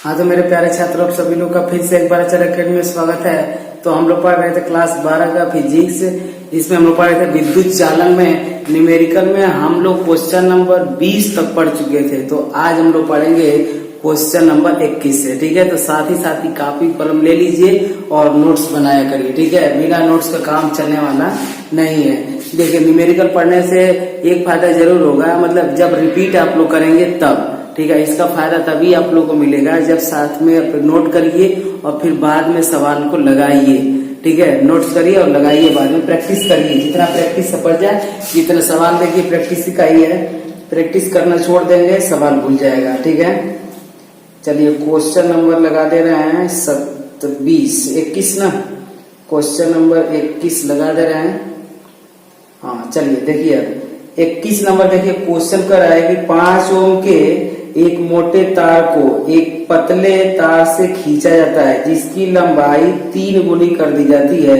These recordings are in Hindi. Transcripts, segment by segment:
हाँ तो मेरे प्यारे छात्रों, आप सभी लोग का फिर से एक बार अक्षर अकेडमी में स्वागत है। तो हम लोग पढ़ रहे थे क्लास 12 का फिजिक्स, जिसमें हम लोग पढ़ रहे थे विद्युत चालन में न्यूमेरिकल में हम लोग क्वेश्चन नंबर 20 तक पढ़ चुके थे। तो आज हम लोग पढ़ेंगे क्वेश्चन नंबर 21 से। ठीक है, तो साथ ही कापी कलम ले लीजिए और नोट्स बनाया करिए। ठीक है, बिना नोट्स का काम चलने वाला नहीं है। देखिए, न्यूमेरिकल पढ़ने से एक फायदा जरूर होगा, मतलब जब रिपीट आप लोग करेंगे तब। ठीक है, इसका फायदा तभी आप लोगों को मिलेगा जब साथ में नोट करिए और फिर बाद में सवाल को लगाइए। ठीक है, नोट्स करिए और लगाइए, बाद में प्रैक्टिस करिए। जितना प्रैक्टिस से पड़ जाए, जितना सवाल देखिए प्रैक्टिस सिखाई है, प्रैक्टिस करना छोड़ देंगे सवाल भूल जाएगा। ठीक है, चलिए क्वेश्चन नंबर लगा दे रहे हैं 21 ना, क्वेश्चन नंबर 21 लगा दे रहे हैं। हाँ चलिए देखिए, 21 नंबर देखिए, क्वेश्चन कर रहा है कि 5 ओम के एक मोटे तार को एक पतले तार से खींचा जाता है जिसकी लंबाई 3 गुनी कर दी जाती है,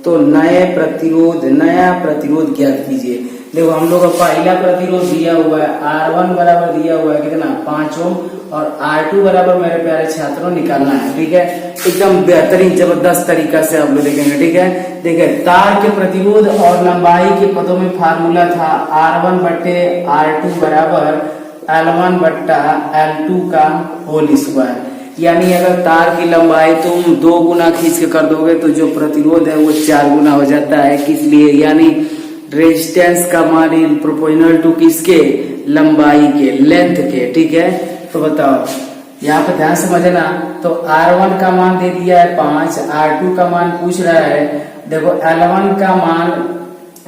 तो नया प्रतिरोध ज्ञात कीजिए। देखो, हम लोग का पहला प्रतिरोध दिया हुआ है R1 बराबर दिया हुआ है कितना 5 ओम, और R2 बराबर मेरे प्यारे छात्रों निकालना है। ठीक है, एकदम बेहतरीन जबरदस्त तरीका से आप लोग देखेंगे। ठीक है, देखिए तार के प्रतिरोध और लंबाई के पदों में फार्मूला था R1 बट्टे R2 बराबर L1 बट्टा L2 का होल स्क्वायर। यानी अगर तार की लंबाई तुम 2 गुना खींच के कर दोगे तो जो प्रतिरोध है वो 4 गुना हो जाता है। किस लिए? यानी रेजिस्टेंस का मान प्रोपोर्शनल टू किसके? लंबाई के, लेंथ के। ठीक है, तो बताओ यहाँ पे ध्यान समझना। तो R1 का मान दे दिया है 5, R2 का मान पूछ रहा है। देखो L1 का मान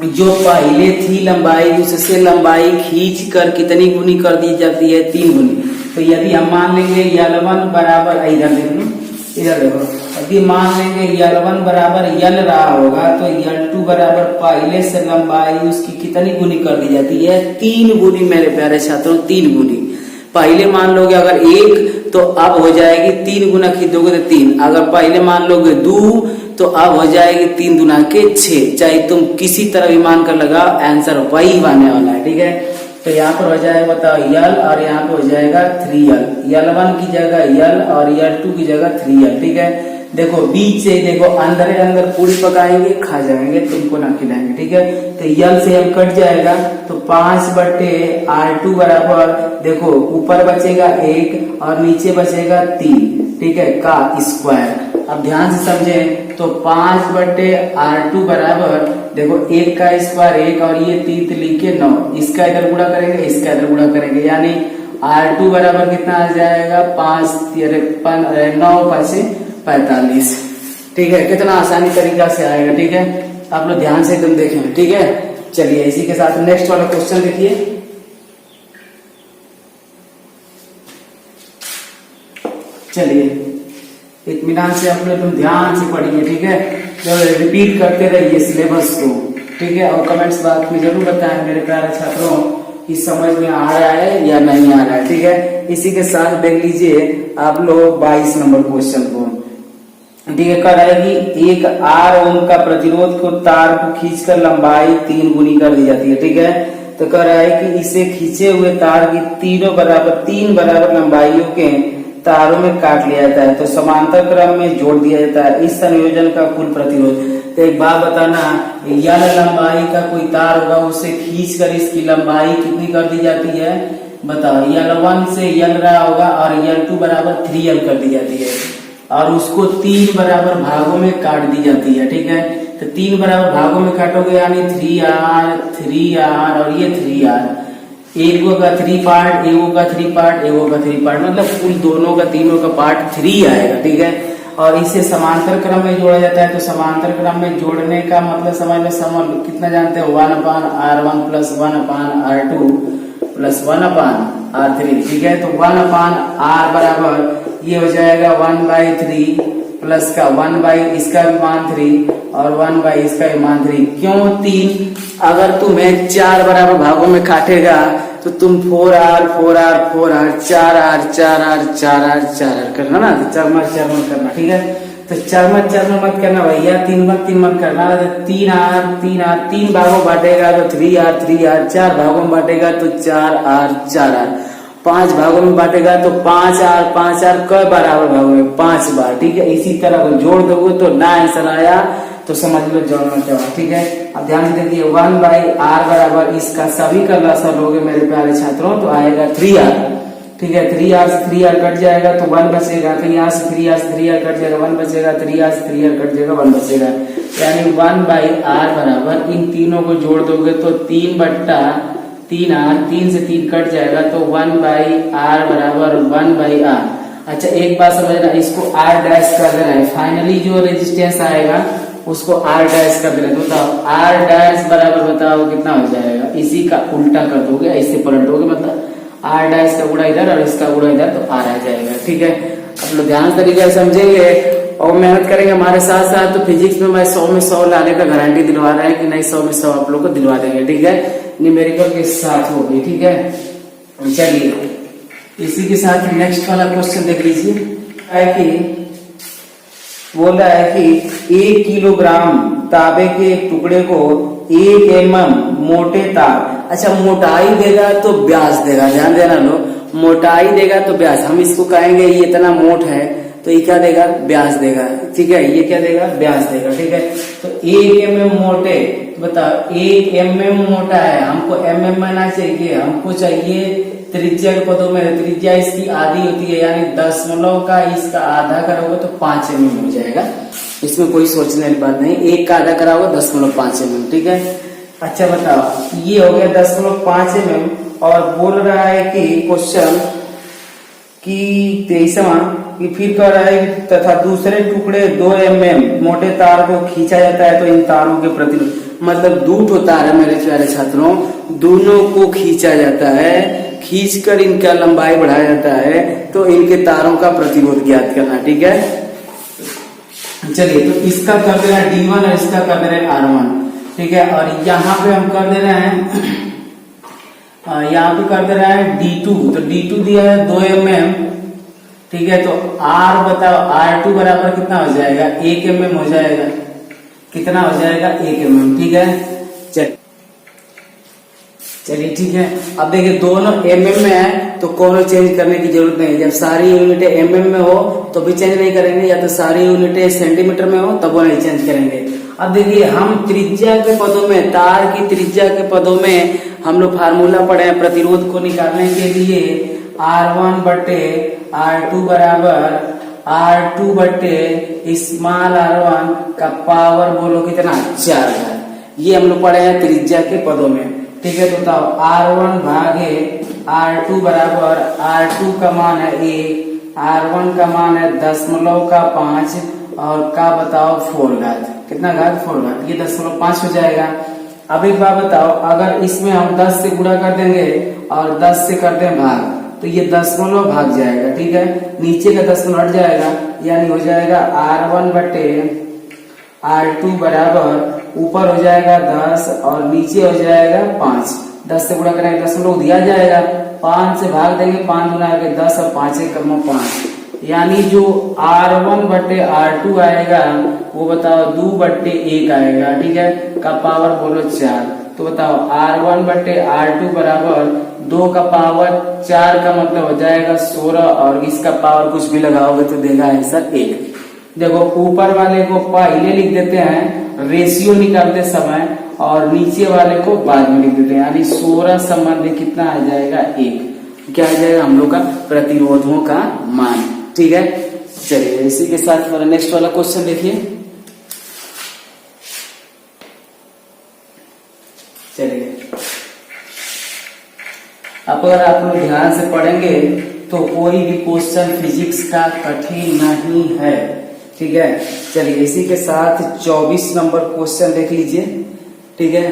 जो पहले थी लंबाई, उससे लंबाई खींच कर कितनी गुनी कर दी जाती है? 3 गुनी। तो यदि हम मान लेंगे L1 बराबर, इधर देखो, यदि मान लेंगे L1 बराबर L रहा होगा तो L2 बराबर पहले से लंबाई उसकी कितनी गुनी कर दी जाती है? 3 गुनी मेरे प्यारे छात्रों, 3 गुनी। पहले मान लोगे अगर 1 तो अब हो जाएगी 3 गुना खींचोगे तो 3। अगर पहले मान लोगे 2 तो अब हो जाएगी 3 दुना के 6। चाहे तुम किसी तरह भी मान कर लगाओ, आंसर वही आने वाला है। ठीक है, तो यहाँ पर हो जाएगा बताओ L, और यहाँ पे हो जाएगा 3L। L1 की जगह L और L2 की जगह 3L। ठीक है, देखो बीच से देखो अंदर पूरी पकाएंगे, खा जाएंगे, तुमको ना खिलाएंगे। ठीक है, तो L से L कट जाएगा तो 5 बटे R2 बराबर, देखो ऊपर बचेगा 1 और नीचे बचेगा 3। ठीक है, का स्क्वायर। अब ध्यान से समझें, तो 5 बटे R2 बराबर, देखो 1 का स्क्वायर 1 और ये 3 लिखे 9, इसका इधर गुणा करेंगे, इसका इधर गुणा करेंगे, यानी R2 बराबर कितना आ जाएगा? 5 9 5 45। ठीक है, कितना आसानी तरीका से आएगा। ठीक है, आप लोग ध्यान से एकदम देखें। ठीक है, चलिए इसी के साथ नेक्स्ट वाला क्वेश्चन देखिए। चलिए इत्मीनान से आप लोग ध्यान से पढ़िए। ठीक है, तो रिपीट करते रहिए सिलेबस को। ठीक है, और कमेंट्स बॉक्स में जरूर बताएं मेरे प्यारे छात्रों कि समझ में आ रहा है या नहीं आ रहा है। ठीक है, इसी के साथ देख लीजिए आप लोग 22 नंबर क्वेश्चन को। ठीक है, कह रहा है कि एक R ओम का प्रतिरोध को तार को खींचकर लंबाई 3 गुनी कर दी जाती है। ठीक है, तो कह रहा है कि इसे खींचे हुए तार की 3 बराबर लंबाइयों के तारों में काट लिया जाता है, तो समांतर क्रम में जोड़ दिया जाता है। इस संयोजन का कुल प्रतिरोध। तो एक बात बताना, L लंबाई का कोई तार होगा, उसे खींचकर इसकी लंबाई कितनी कर दी जाती है? बताओ, L1 से L रहा होगा और L2 बराबर 3L कर दी जाती है, और उसको 3 बराबर भागों में काट दी जाती है। ठीक है, तो 3 बराबर भागों में काटोगे यानी 3R और ये 3R, एक का 3 पार्ट, एगो का 3 पार्ट, एगो का 3 पार्ट, मतलब कुल दोनों का तीनों का पार्ट 3 आएगा। ठीक है, और इसे समांतर क्रम में जोड़ा जाता है। तो समांतर क्रम में जोड़ने का मतलब समझ लो, कितना जानते हो? 1/R1 plus 1/R2 plus 1/R3। ठीक है, तो 1/R बराबर ये हो जाएगा 1/3 प्लस का 1 इसका भी मान 3 और 1 इसका भी मान 3। क्यों 3? अगर तुम्हें 4 बराबर भागों में काटेगा तो तुम 4R 4R करना ना, तो चरमर करना। ठीक है, तो चरमर मत करना भैया, 3 मत करना। 3 भागों बांटेगा तो 3R 4 भागों में बांटेगा तो 4R 5 भागों में बांटेगा तो 5 आर क बराबर भागों में 5 बार, ठीक है। इसी तरह को जोड़ दोगे तो ना आंसर आया तो समझ लो जोड़ना क्या हुआ, ठीक है। अब ध्यान से देखिए 1/r बराबर इसका सभी का लसागु लोगे मेरे प्यारे छात्रों तो आएगा 3r, ठीक है। 3r से 3r कट जाएगा तो 1 बचेगा, फिर यहाँ से 3r से 3r कट जाएगा 1 बचेगा, 3r से 3r कट जाएगा 1 बचेगा, यानी 1/r बराबर इन तीनों को जोड़ दोगे तो 3/3r, 3 से 3 कट जाएगा तो 1/r बराबर 1/r। अच्छा एक बात समझना, इसको r डैश कर देना है, फाइनली जो रेजिस्टेंस आएगा उसको r डैश कर देना। तो बताओ r डैश बराबर बताओ कितना हो जाएगा, इसी का उल्टा कर दोगे, ऐसे पलट दोगे, मतलब r डैश का गुणा इधर और इसका गुणा इधर तो r आ जाएगा, ठीक है। आप लोग ध्यान तरीके से समझेंगे और मेहनत करेंगे हमारे साथ साथ तो फिजिक्स में मैं 100 में 100 लाने का गारंटी दिलवा रहा है कि नहीं 100 में 100 आप लोग को दिलवा देंगे, ठीक है। न्यूमेरिकल के साथ होगी, ठीक है। चलिए इसी के साथ नेक्स्ट वाला क्वेश्चन देख लीजिए, है कि बोल रहा है कि 1 किलोग्राम तांबे के एक टुकड़े को 1 mm मोटे तार, अच्छा मोटाई देगा तो व्यास देगा, ध्यान देना लो, मोटाई देगा तो व्यास, हम इसको कहेंगे ये इतना मोट है तो ये क्या देगा, व्यास देगा, ठीक है। ये क्या देगा, व्यास देगा, ठीक है। तो 1 mm मोटे, तो बताओ 1 mm मोटा है, हमको mm में ना चाहिए, हमको चाहिए त्रिज्या के पदों में, त्रिज्या इसकी आधी होती है, यानी 10 का इसका आधा करोगे तो 5 mm हो जाएगा, इसमें कोई सोचने वाली बात नहीं, 1 का आधा कराओगे 10.5 mm, ठीक है। अच्छा बताओ ये हो गया 10.5 mm और बोल रहा है कि क्वेश्चन कि 23वां कि फिर कह रहा है तथा दूसरे टुकड़े 2 mm मोटे तार को खींचा जाता है तो इन तारों के प्रतिरोध, मतलब 2 तार है मेरे प्यारे छात्रों, दोनों को खींचा जाता है, खींचकर इनका लंबाई बढ़ाया जाता है तो इनके तारों का प्रतिरोध ज्ञात करना, ठीक है। चलिए तो इसका कर दे रहे हैं D1 और इसका कर दे रहे हैं R1, ठीक है। और यहाँ पे हम कर दे रहे हैं यहाँ पे कर दे रहा है D2, तो D2 दिया है 2 mm, ठीक है। तो R बताओ R2 बराबर कितना हो जाएगा, 1 mm हो जाएगा, कितना हो जाएगा 1 mm, ठीक है। चलिए ठीक है। अब देखिए दोनों mm में है तो कोनो चेंज करने की जरूरत नहीं, जब सारी यूनिटें mm में हो तो भी चेंज नहीं करेंगे, या तो सारी यूनिटें सेंटीमीटर में हो तब वो नहीं चेंज करेंगे। अब देखिए हम त्रिज्या के पदों में, तार की त्रिज्या के पदों में हम लोग फार्मूला पढ़े हैं प्रतिरोध को निकालने के लिए, R1 बटे R2 बराबर R2 बटे स्मॉल r1 का पावर बोलो कितना 4, ये हम लोग पढ़े हैं त्रिज्या के पदों में, ठीक है। तो बताओ R1 भागे R2 बराबर, R2 का मान है 1, R1 का मान है 10.5 और का बताओ 4 घात, कितना घात 4 घात, ये 10.5 हो जाएगा। अब एक बात बताओ, अगर इसमें हम 10 से गुणा कर देंगे और 10 से कर दें भाग तो ये 10 भाग जाएगा, ठीक है। नीचे का 10 हट जाएगा, यानी हो जाएगा R1 बटे R2 बराबर ऊपर हो जाएगा 10 और नीचे हो जाएगा 5, 10 से गुणा करेंगे 10 दिया जाएगा, 5 से भाग देंगे, 5 गुना 10 और 5 × 5, यानी जो R1 बटे R2 आएगा वो बताओ 2 बटे 1 आएगा, ठीक है, का पावर बोलो 4। तो बताओ R1 बटे R2 बराबर 2 का पावर 4 का मतलब हो जाएगा 16 और इसका पावर कुछ भी लगाओगे तो देगा आंसर 1। देखो ऊपर वाले को पहले लिख देते हैं रेशियो निकालते समय और नीचे वाले को बाद में लिख देते हैं, यानी 16 संबंधी कितना आ जाएगा 1, क्या आ जाएगा हम लोग का प्रतिरोधों का मान, ठीक है। चलिए इसी के साथ हमारा नेक्स्ट वाला क्वेश्चन देखिए। चलिए अब अगर आप लोग ध्यान से पढ़ेंगे तो कोई भी क्वेश्चन फिजिक्स का कठिन नहीं है, ठीक है। चलिए इसी के साथ 24 नंबर क्वेश्चन देख लीजिए, ठीक है।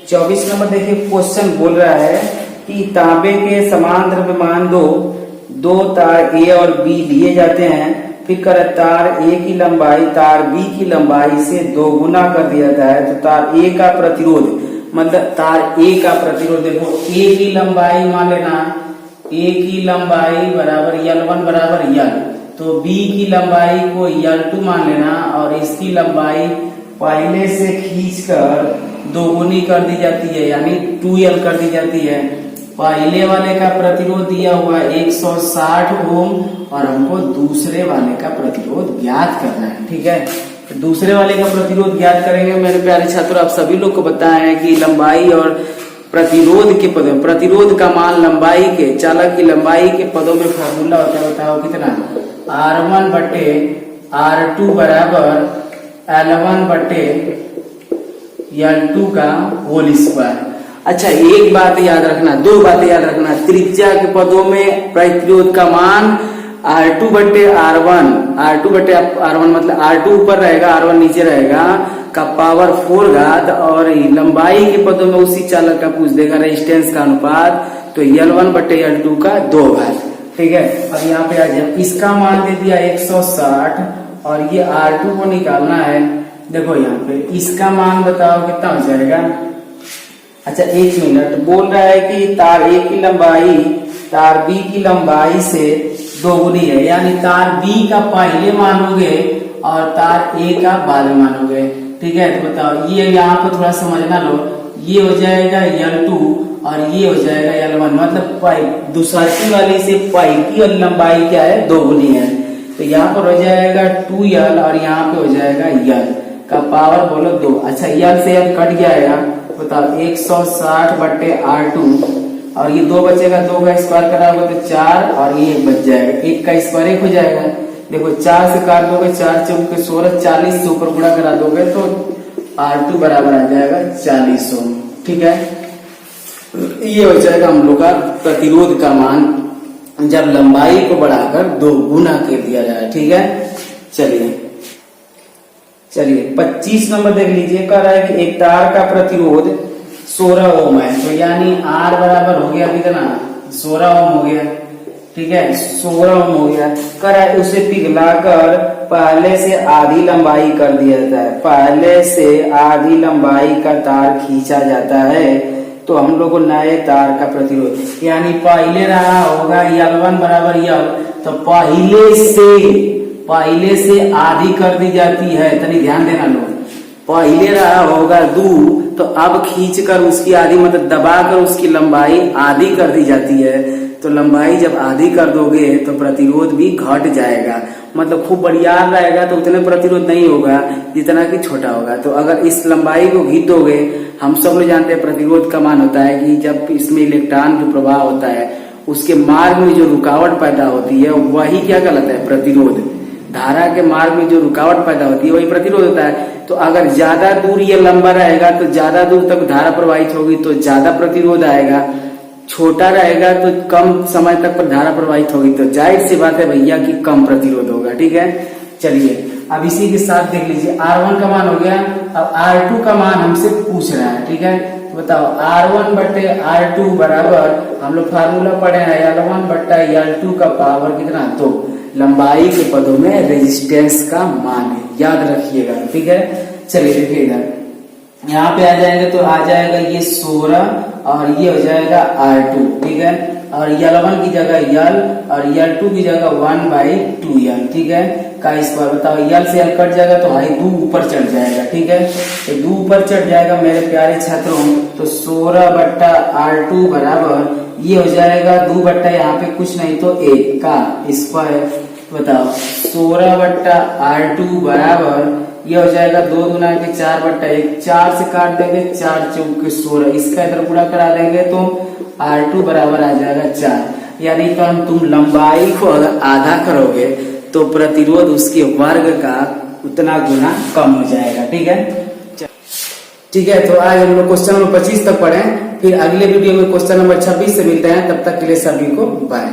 24 नंबर देखिए क्वेश्चन बोल रहा है कि तांबे के समान द्रव्यमान दो तार ए और बी लिए जाते हैं, फिर कर तार ए की लंबाई तार बी की लंबाई से 2 गुना कर दिया जाता है, तो तार ए का प्रतिरोध, मतलब तार ए का प्रतिरोध देखो, ए की लंबाई मान लेना, ए की लंबाई बराबर L1 बराबर L, तो बी की लंबाई को L2 मान लेना और इसकी लंबाई पहले से खींचकर 2 गुनी कर दी जाती है, यानी 2L कर दी जाती है। पहले वाले का प्रतिरोध दिया हुआ 160 ओम और हमको दूसरे वाले का प्रतिरोध ज्ञात करना है। ठीक है, तो दूसरे वाले का प्रतिरोध ज्ञात करेंगे। मेरे प्यारे छात्र, आप सभी लोग को बताया है कि लंबाई और प्रतिरोध के पदों, प्रतिरोध का मान लंबाई के, चालक की लंबाई के पदों में फॉर्मूला होता है, बताओ कितना, R1 बटे R2 बराबर L1 बटे L2 का होल स्क्वायर। अच्छा, एक बात याद रखना, दो बातें याद रखना। त्रिज्या के पदों में प्रतिरोध का मान R2 बटे R1, R2 बटे R1 मतलब R2 ऊपर रहेगा, R1 नीचे रहेगा, का पावर 4 घात, और लंबाई के पदों में उसी चालक का पूछ देगा रेजिस्टेंस का अनुपात, तो L1 बटे L2 का 2 घात। ठीक है, अब यहाँ पे आ जाए, इसका मान दे दिया 160 और ये R2 को निकालना है। देखो यहाँ पे इसका मान बताओ कितना हो जाएगा। अच्छा, 1 मिनट, बोल रहा है कि तार A की लंबाई तार B की लंबाई से दोगुनी है, यानी तार B का पहले मानोगे और तार A का बाद में मानोगे। ठीक है, तो बताओ, ये यहाँ पे थोड़ा समझना लो, ये हो जाएगा L2 और ये हो जाएगा L1, मतलब पाइप दूसरी वाली से पाइप की लंबाई क्या है, दोगुनी है। तो यहाँ पर हो जाएगा 2L और यहाँ पे हो जाएगा L का पावर बोलो 2। अच्छा, L से L कट जाएगा, बताओ 160 बटे R2 और ये 2 बचेगा, 2 का स्क्वायर कराओगे तो 4 और ये 1 बच जाएगा, 1 का स्क्वायर 1 हो जाएगा। देखो 4 से काट दोगे, 4 चौके 16, 40 से ऊपर गुणा करा दोगे तो R2 बराबर आ जाएगा 40 ओम। ठीक है, ये हो जाएगा हम लोग का प्रतिरोध का मान जब लंबाई को बढ़ाकर 2 गुना कर दिया जाए। ठीक है, चलिए 25 नंबर देख लीजिए, कह रहा है कि एक तार का प्रतिरोध 16 ओम है, तो यानी R बराबर हो गया कितना, 16 ओम हो गया। ठीक है, 16 ओम हो गया। कह रहा है उसे पिघलाकर पहले से आधी लंबाई कर दिया जाता है, पहले से आधी लंबाई का तार खींचा जाता है, तो हम लोग को नए तार का प्रतिरोध, यानी पहले रहा होगा L1 बराबर L, तो पहले से आधी कर दी जाती है, तनी ध्यान देना लोग, पहले रहा होगा 2, तो अब खींच कर उसकी आधी, मतलब दबाकर उसकी लंबाई आधी कर दी जाती है। तो लंबाई जब आधी कर दोगे तो प्रतिरोध भी घट जाएगा, मतलब खूब बड़ियार रहेगा तो उतने प्रतिरोध नहीं होगा जितना कि छोटा होगा। तो अगर इस लंबाई को घीच दोगे, हम सब लोग जानते हैं प्रतिरोध का मान होता है कि जब इसमें इलेक्ट्रॉन जो प्रवाह होता है उसके मार्ग में जो रुकावट पैदा होती है वही क्या कहलाता है, प्रतिरोध। धारा के मार्ग में जो रुकावट पैदा होती है वही प्रतिरोध होता है। तो अगर ज्यादा दूर ये लंबा रहेगा तो ज्यादा दूर तक धारा प्रवाहित होगी तो ज्यादा प्रतिरोध आएगा, छोटा रहेगा तो कम समय तक पर धारा प्रवाहित होगी, तो जाहिर सी बात है भैया कि कम प्रतिरोध होगा। ठीक है, चलिए अब इसी के साथ देख लीजिए, R1 का मान हो गया, अब R2 का मान हमसे पूछ रहा है। ठीक है, तो बताओ R1 बटे R2 बराबर, हम लोग फार्मूला पढ़े हैं, L1 बटा L2 का पावर कितना, 2। लंबाई के पदों में रेजिस्टेंस का मान है, याद रखिएगा। ठीक है, चलिए देखिए इधर यहाँ पे आ जाएंगे तो आ जाएगा ये 16 और ये हो जाएगा R2। ठीक है, और L1 की जगह L और L2 की जगह 1/2L। ठीक है, का स्क्वायर, बताओ L से L कट जाएगा तो हाई 2 ऊपर चढ़ जाएगा। ठीक है, तो 2 ऊपर चढ़ जाएगा मेरे प्यारे छात्रों, तो 16 बट्टा R2 बराबर ये हो जाएगा 2 बट्टा यहाँ पे कुछ नहीं तो 1 का स्क्वायर। बताओ 16 बट्टा R2 बराबर ये हो जाएगा 2 गुना के 4 बट्टा 1, 4 से काट देंगे, 4 चौके 16, इसका इधर पूरा करा देंगे तो R2 बराबर आ जाएगा 4। यानी तो तुम लंबाई को अगर आधा करोगे तो प्रतिरोध उसके वर्ग का उतना गुना कम हो जाएगा। ठीक है, ठीक है, तो आज हम लोग क्वेश्चन नंबर 25 तक पढ़े, फिर अगले वीडियो में क्वेश्चन नंबर 26 से मिलते हैं। तब तक के लिए सभी को बाय।